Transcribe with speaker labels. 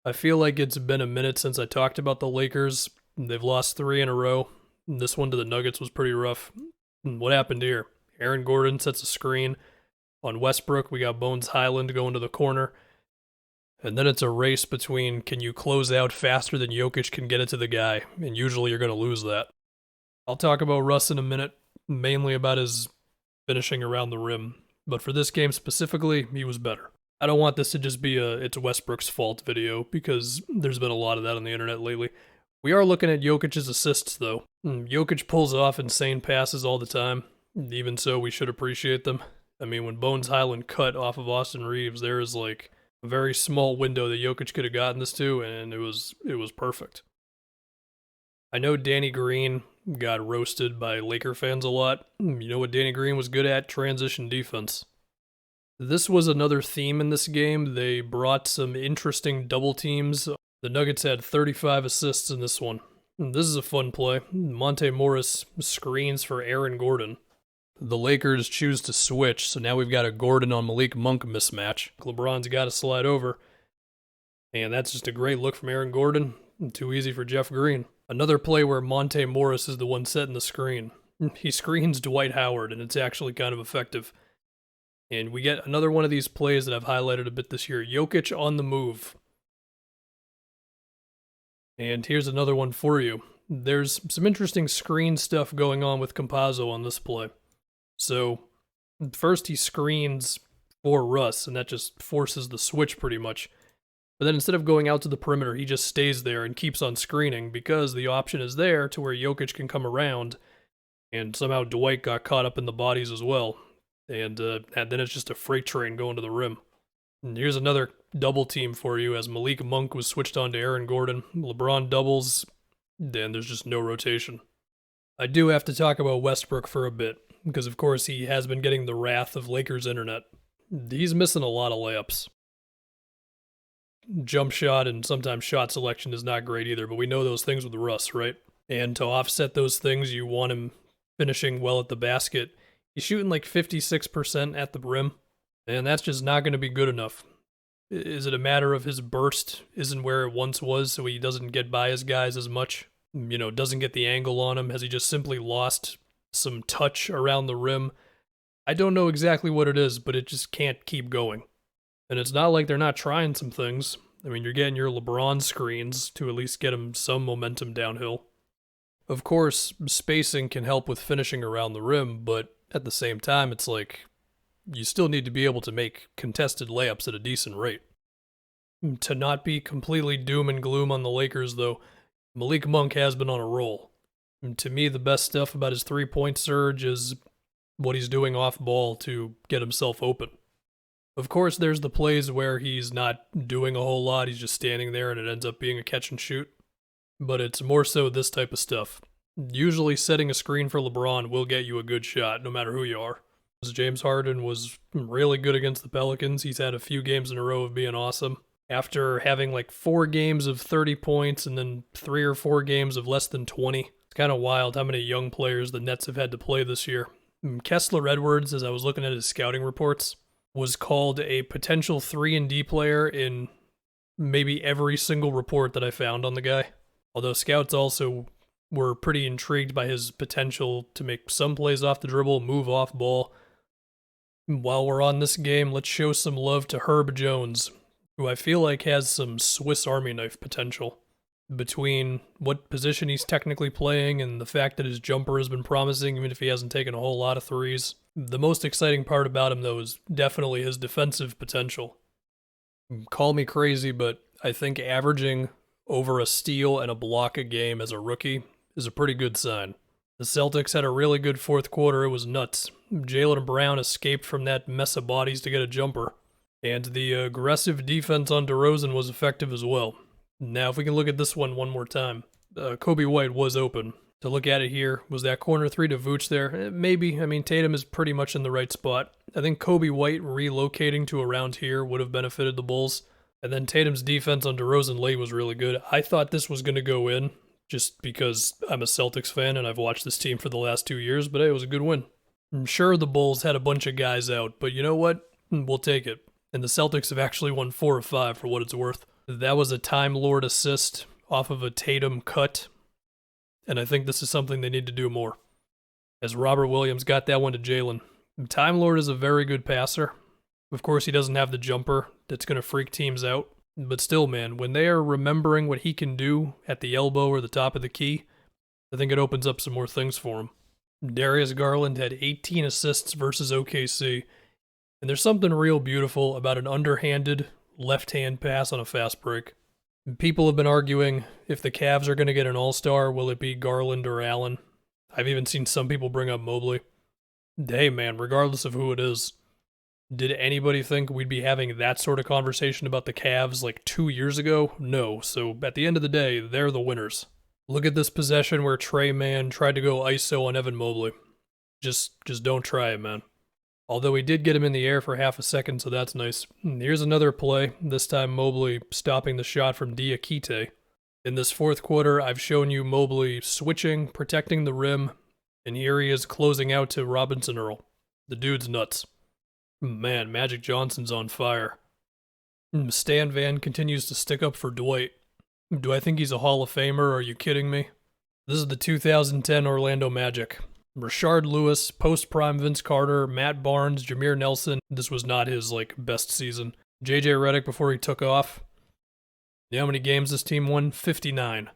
Speaker 1: I feel like it's been a minute since I talked about the Lakers. They've lost 3 in a row. This one to the Nuggets was pretty rough. What happened here? Aaron Gordon sets a screen on Westbrook. We got Bones Highland going to the corner. And then it's a race between can you close out faster than Jokic can get it to the guy, and usually you're going to lose that. I'll talk about Russ in a minute, mainly about his finishing around the rim. But for this game specifically, he was better. I don't want this to just be a it's Westbrook's fault video, because there's been a lot of that on the internet lately. We are looking at Jokic's assists, though. Jokic pulls off insane passes all the time. Even so, we should appreciate them. I mean, when Bones Highland cut off of Austin Reeves, there is like a very small window that Jokic could have gotten this to, and it was perfect. I know Danny Green got roasted by Laker fans a lot. You know what Danny Green was good at? Transition defense. This was another theme in this game. They brought some interesting double teams. The Nuggets had 35 assists in this one. This is a fun play. Monte Morris screens for Aaron Gordon. The Lakers choose to switch, so now we've got a Gordon on Malik Monk mismatch. LeBron's got to slide over. And that's just a great look from Aaron Gordon. Too easy for Jeff Green. Another play where Monte Morris is the one setting the screen. He screens Dwight Howard, and it's actually kind of effective. And we get another one of these plays that I've highlighted a bit this year. Jokic on the move. And here's another one for you. There's some interesting screen stuff going on with Campazzo on this play. So, first he screens for Russ, and that just forces the switch pretty much. But then instead of going out to the perimeter, he just stays there and keeps on screening because the option is there to where Jokic can come around, and somehow Dwight got caught up in the bodies as well. And then it's just a freight train going to the rim. And here's another double team for you as Malik Monk was switched on to Aaron Gordon. LeBron doubles, then there's just no rotation. I do have to talk about Westbrook for a bit, because of course he has been getting the wrath of Lakers internet. He's missing a lot of layups. Jump shot and sometimes shot selection is not great either, but we know those things with Russ, right? And to offset those things, you want him finishing well at the basket. He's shooting like 56% at the rim, and that's just not going to be good enough. Is it a matter of his burst isn't where it once was, so he doesn't get by his guys as much? Doesn't get the angle on him? Has he just simply lost some touch around the rim? I don't know exactly what it is, but it just can't keep going. And it's not like they're not trying some things. I mean, you're getting your LeBron screens to at least get him some momentum downhill. Of course, spacing can help with finishing around the rim, but at the same time, it's like you still need to be able to make contested layups at a decent rate. To not be completely doom and gloom on the Lakers, though, Malik Monk has been on a roll. And to me, the best stuff about his three-point surge is what he's doing off ball to get himself open. Of course, there's the plays where he's not doing a whole lot, he's just standing there and it ends up being a catch and shoot. But it's more so this type of stuff. Usually setting a screen for LeBron will get you a good shot, no matter who you are. James Harden was really good against the Pelicans. He's had a few games in a row of being awesome. After having like 4 games of 30 points and then 3 or 4 games of less than 20. It's kind of wild how many young players the Nets have had to play this year. Kessler Edwards, as I was looking at his scouting reports, was called a potential 3-and-D player in maybe every single report that I found on the guy. Although scouts also were pretty intrigued by his potential to make some plays off the dribble, move off ball. While we're on this game, let's show some love to Herb Jones, who I feel like has some Swiss Army knife potential. Between what position he's technically playing and the fact that his jumper has been promising, even if he hasn't taken a whole lot of threes. The most exciting part about him, though, is definitely his defensive potential. Call me crazy, but I think averaging over a steal and a block a game as a rookie is a pretty good sign. The Celtics had a really good fourth quarter. It was nuts. Jaylen Brown escaped from that mess of bodies to get a jumper. And the aggressive defense on DeRozan was effective as well. Now, if we can look at this one more time. Kobe White was open. To look at it here, was that corner 3 to Vooch there? Maybe. I mean, Tatum is pretty much in the right spot. I think Kobe White relocating to around here would have benefited the Bulls. And then Tatum's defense on DeRozan late was really good. I thought this was going to go in, just because I'm a Celtics fan and I've watched this team for the last 2 years, but hey, it was a good win. I'm sure the Bulls had a bunch of guys out, but you know what? We'll take it. And the Celtics have actually won 4 of 5 for what it's worth. That was a Time Lord assist off of a Tatum cut, and I think this is something they need to do more. As Robert Williams got that one to Jalen. Time Lord is a very good passer. Of course, he doesn't have the jumper that's going to freak teams out. But still, man, when they are remembering what he can do at the elbow or the top of the key, I think it opens up some more things for him. Darius Garland had 18 assists versus OKC, and there's something real beautiful about an underhanded left-hand pass on a fast break. People have been arguing if the Cavs are going to get an all-star, will it be Garland or Allen? I've even seen some people bring up Mobley. Hey, man, regardless of who it is, did anybody think we'd be having that sort of conversation about the Cavs like 2 years ago? No, so at the end of the day, they're the winners. Look at this possession where Trey Mann tried to go ISO on Evan Mobley. Just don't try it, man. Although he did get him in the air for half a second, so that's nice. Here's another play, this time Mobley stopping the shot from Diakite. In this fourth quarter, I've shown you Mobley switching, protecting the rim, and here he is closing out to Robinson Earl. The dude's nuts. Man, Magic Johnson's on fire. Stan Van continues to stick up for Dwight. Do I think he's a Hall of Famer? Are you kidding me? This is the 2010 Orlando Magic. Rashard Lewis, post-prime Vince Carter, Matt Barnes, Jameer Nelson. This was not his, best season. JJ Redick before he took off. You know how many games this team won? 59.